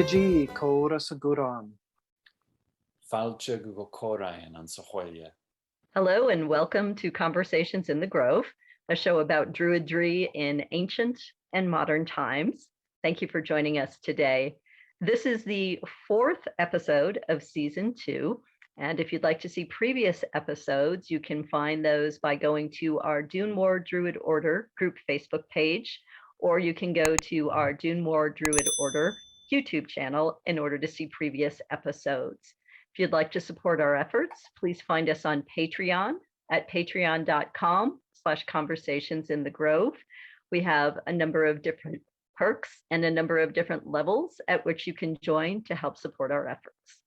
Nagaji Kora Saguran. Falcha Gugokorayan on Sahoya. Hello and welcome to Conversations in the Grove, a show about Druidry in ancient and modern times. Thank you for joining us today. This is the 4th episode of season 2. And if you'd like to see previous episodes, you can find those by going to our Dunmore Druid Order group Facebook page, or you can go to our Dunmore Druid Order YouTube channel in order to see previous episodes. If you'd like to support our efforts, please find us on Patreon at patreon.com/conversationsinthegrove. We have a number of different perks and a number of different levels at which you can join to help support our efforts.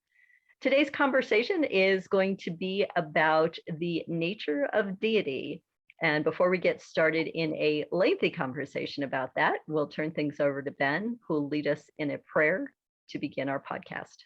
Today's conversation is going to be about the nature of deity. And before we get started in a lengthy conversation about that, we'll turn things over to Ben, who will lead us in a prayer to begin our podcast.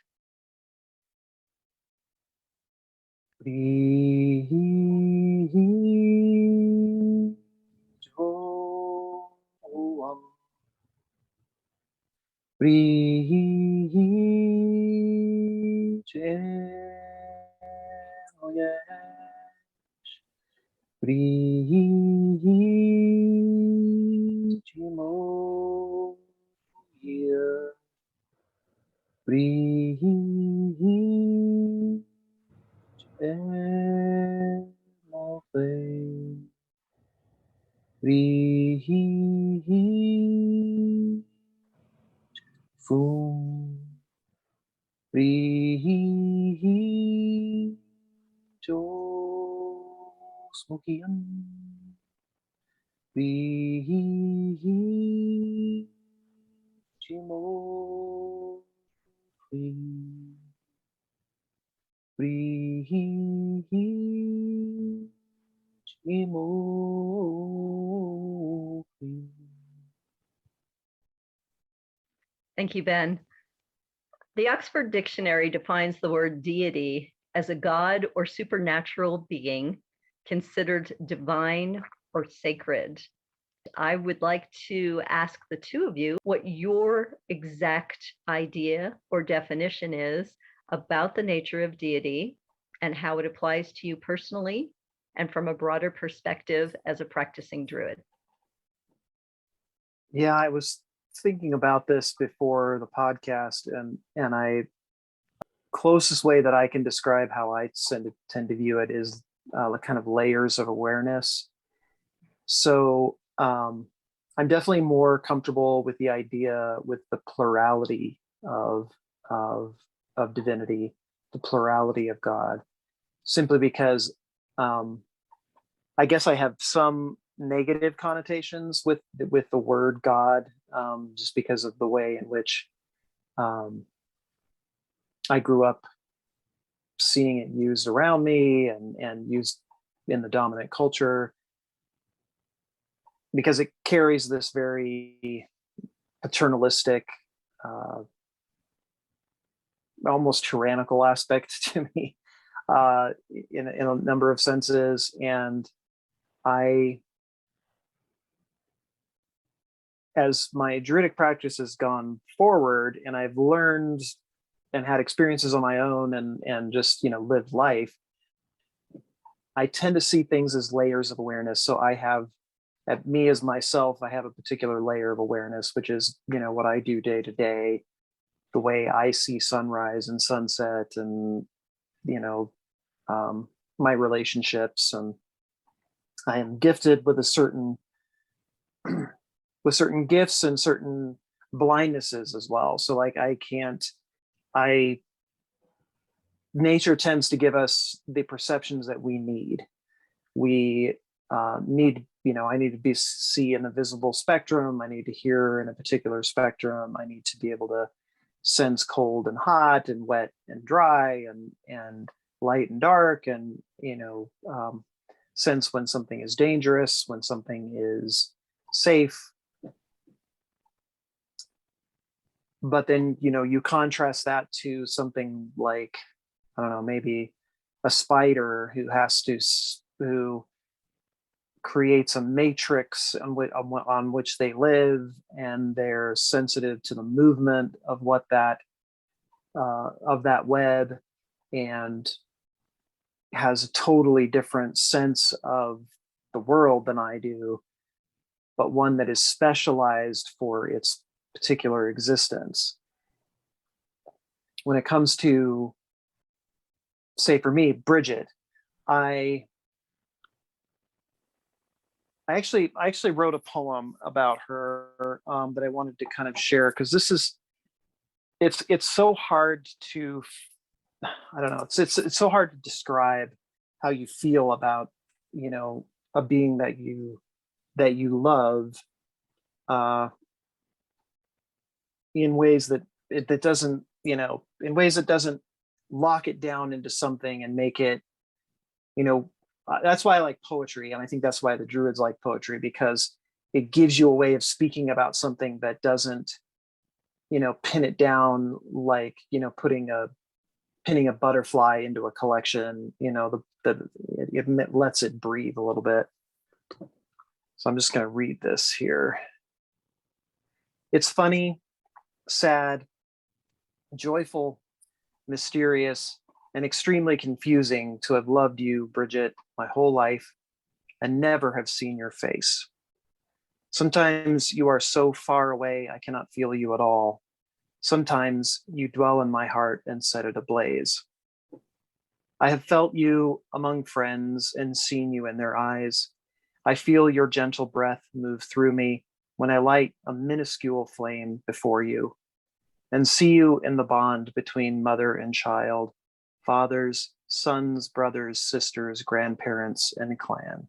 Thank you, Ben. The Oxford Dictionary defines the word deity as a god or supernatural being considered divine or sacred. I would like to ask the two of you what your exact idea or definition is about the nature of deity and how it applies to you personally and from a broader perspective as a practicing Druid. Yeah, I was thinking about this before the podcast, and closest way that I can describe how I tend to view it is kind of layers of awareness. So I'm definitely more comfortable with the idea with the plurality of divinity, the plurality of God, simply because I guess I have some negative connotations with the word God, just because of the way in which I grew up seeing it used around me and used in the dominant culture, because it carries this very paternalistic, almost tyrannical aspect to me in a number of senses. And as my Druidic practice has gone forward and I've learned and had experiences on my own and just, lived life, I tend to see things as layers of awareness. So I have, at me as myself, I have a particular layer of awareness, which is, what I do day to day, the way I see sunrise and sunset, and, my relationships. And I am gifted with certain gifts and certain blindnesses as well. So like nature tends to give us the perceptions that we need. We need, I need to see in a visible spectrum. I need to hear in a particular spectrum. I need to be able to sense cold and hot and wet and dry and light and dark, and, sense when something is dangerous, when something is safe. But then, you contrast that to something like, I don't know, maybe a spider who creates a matrix on which they live, and they're sensitive to the movement of what that of that web, and has a totally different sense of the world than I do, but one that is specialized for its particular existence. When it comes to, say for me, Bridget, I actually wrote a poem about her that I wanted to kind of share, because it's so hard to, I don't know, it's so hard to describe how you feel about, a being that you love, in ways that doesn't, in ways that doesn't lock it down into something and make it, that's why I like poetry. And I think that's why the Druids like poetry, because it gives you a way of speaking about something that doesn't, pin it down, like, pinning a butterfly into a collection, it lets it breathe a little bit. So I'm just going to read this here. It's funny, sad, joyful, mysterious, and extremely confusing to have loved you, Bridget, my whole life, and never have seen your face. Sometimes you are so far away I cannot feel you at all. Sometimes you dwell in my heart and set it ablaze. I have felt you among friends and seen you in their eyes. I feel your gentle breath move through me when I light a minuscule flame before you, and see you in the bond between mother and child, fathers, sons, brothers, sisters, grandparents, and clan.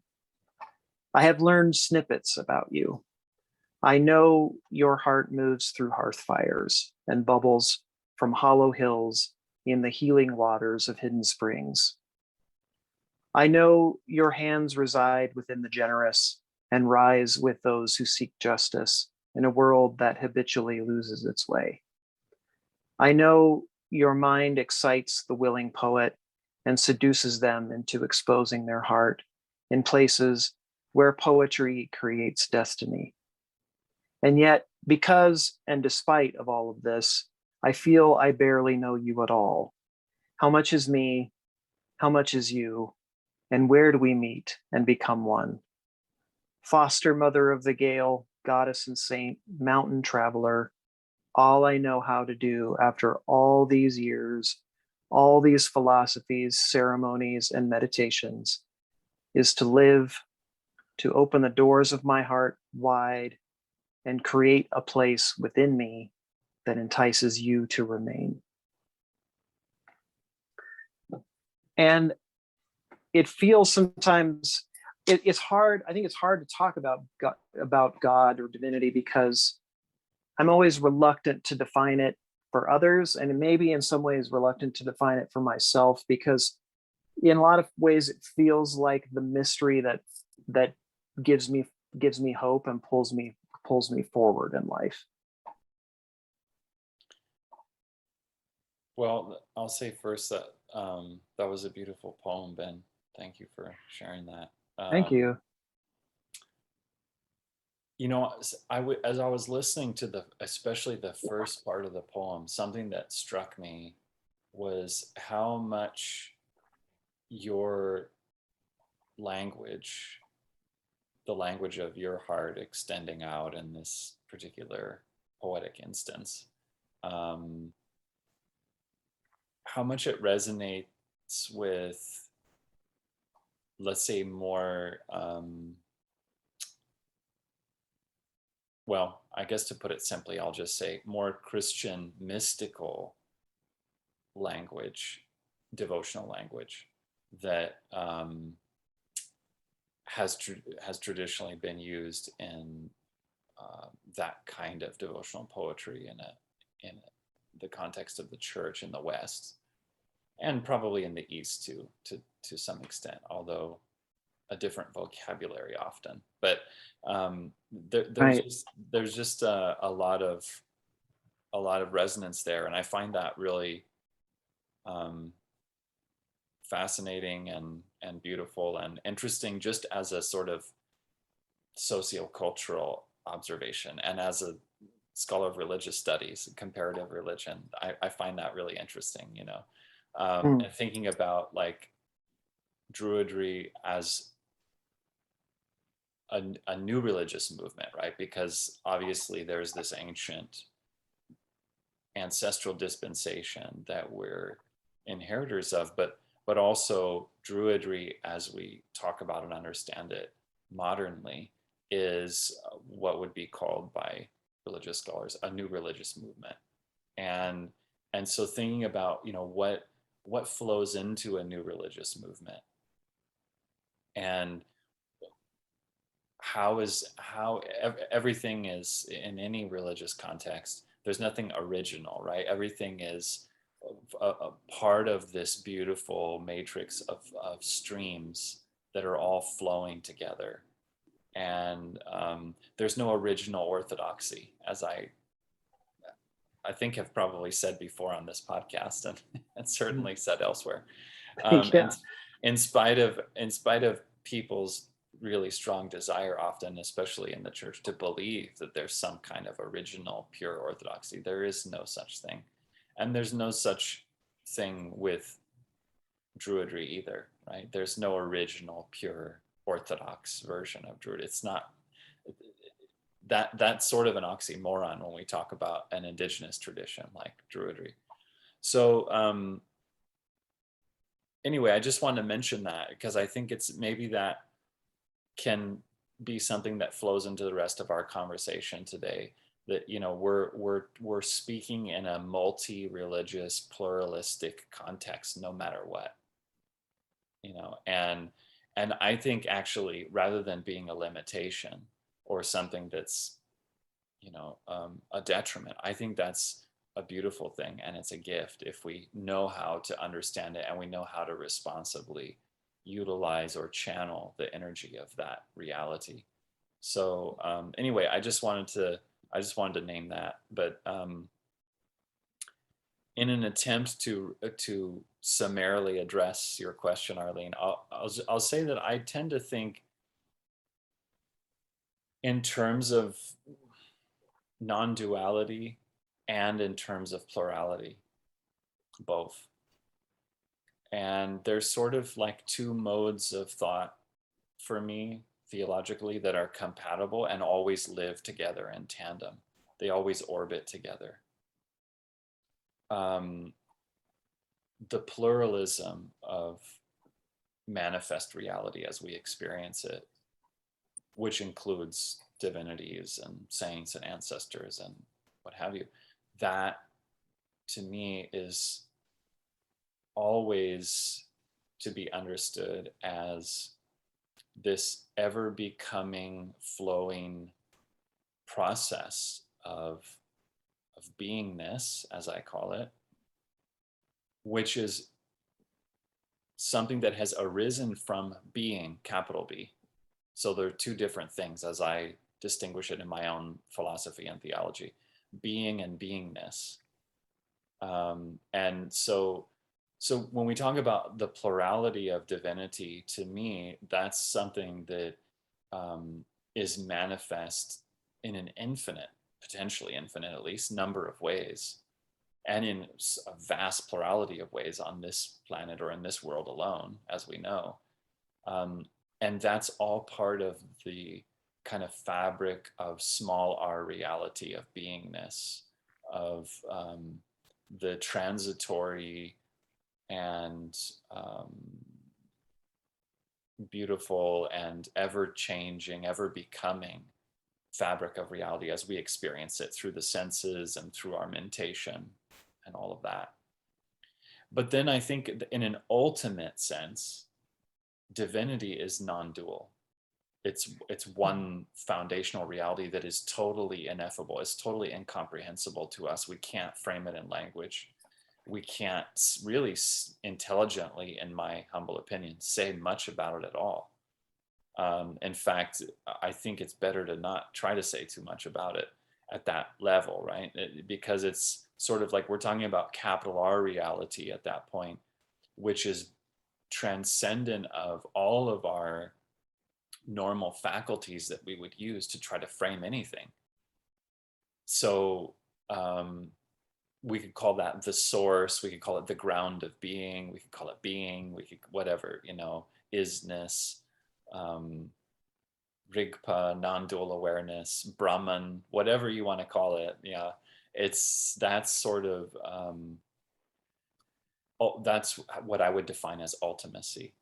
I have learned snippets about you. I know your heart moves through hearth fires and bubbles from hollow hills in the healing waters of hidden springs. I know your hands reside within the generous and rise with those who seek justice in a world that habitually loses its way. I know your mind excites the willing poet and seduces them into exposing their heart in places where poetry creates destiny. And yet, because and despite of all of this, I feel I barely know you at all. How much is me? How much is you? And where do we meet and become one? Foster mother of the gale, goddess and saint, mountain traveler, all I know how to do after all these years, all these philosophies, ceremonies, and meditations is to live, to open the doors of my heart wide and create a place within me that entices you to remain. And it feels sometimes, it's hard, I think it's hard to talk about God or divinity, because I'm always reluctant to define it for others, and maybe in some ways reluctant to define it for myself, because in a lot of ways it feels like the mystery that gives me hope and pulls me forward in life. Well, I'll say first that that was a beautiful poem, Ben. Thank you for sharing that. Thank you. As I was listening to especially the first part of the poem, something that struck me was how much your language, the language of your heart extending out in this particular poetic instance, how much it resonates with, let's say, more, well, I guess to put it simply, I'll just say more Christian mystical language, devotional language that has traditionally been used in that kind of devotional poetry in the context of the church in the West, and probably in the East too, to some extent, although a different vocabulary often. But there's just a lot of resonance there, and I find that really fascinating and beautiful and interesting, just as a sort of sociocultural observation. And as a scholar of religious studies, comparative religion, I find that really interesting, you know, and thinking about like Druidry as a new religious movement, right? Because obviously there's this ancient ancestral dispensation that we're inheritors of, but also Druidry, as we talk about and understand it modernly, is what would be called by religious scholars a new religious movement. And so thinking about, you know, what flows into a new religious movement, and how everything is in any religious context, there's nothing original, right? Everything is a part of this beautiful matrix of streams that are all flowing together. And there's no original orthodoxy, as I think have probably said before on this podcast, and certainly said elsewhere. Yeah. And in spite of people's really strong desire, often, especially in the church, to believe that there's some kind of original pure orthodoxy, there is no such thing. And there's no such thing with Druidry either, right? There's no original pure orthodox version of Druid. It's not, that's sort of an oxymoron when we talk about an indigenous tradition like Druidry. So anyway, I just wanted to mention that because I think it's maybe that can be something that flows into the rest of our conversation today, that, you know, we're speaking in a multi-religious pluralistic context no matter what, you know, and I think actually, rather than being a limitation or something that's, you know, a detriment, I think that's a beautiful thing, and it's a gift if we know how to understand it and we know how to responsibly utilize or channel the energy of that reality. So anyway, I just wanted to name that. But in an attempt to summarily address your question, Arlene, I'll say that I tend to think in terms of non-duality and in terms of plurality, both. And there's sort of like two modes of thought for me theologically that are compatible and always live together in tandem. They always orbit together. The pluralism of manifest reality as we experience it, which includes divinities and saints and ancestors and what have you, that to me is always to be understood as this ever becoming, flowing process of beingness, as I call it, which is something that has arisen from being, capital B. So there are two different things as I distinguish it in my own philosophy and theology: being and beingness. And so when we talk about the plurality of divinity, to me, that's something that is manifest in an infinite, potentially infinite at least, number of ways, and in a vast plurality of ways on this planet or in this world alone, as we know. And that's all part of the kind of fabric of small r reality of beingness, of the transitory and beautiful and ever-changing, ever-becoming fabric of reality as we experience it through the senses and through our mentation and all of that. But then I think in an ultimate sense, divinity is non-dual. It's one foundational reality that is totally ineffable. It's totally incomprehensible to us. We can't frame it in language. We can't really intelligently, in my humble opinion, say much about it at all. In fact, I think it's better to not try to say too much about it at that level, right? Because it's sort of like we're talking about capital R reality at that point, which is transcendent of all of our normal faculties that we would use to try to frame anything. So we could call that the source, we could call it the ground of being, we could call it being, we could whatever, you know, isness, Rigpa, non-dual awareness, Brahman, whatever you want to call it. Yeah, that's sort of, that's what I would define as ultimacy.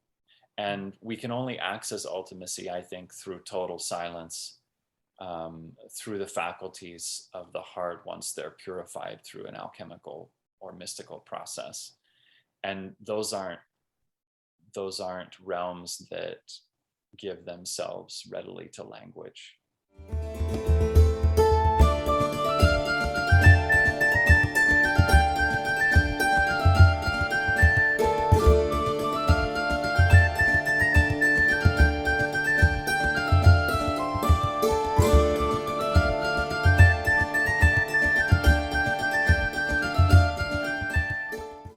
And we can only access ultimacy, I think, through total silence, through the faculties of the heart once they're purified through an alchemical or mystical process. And those aren't realms that give themselves readily to language.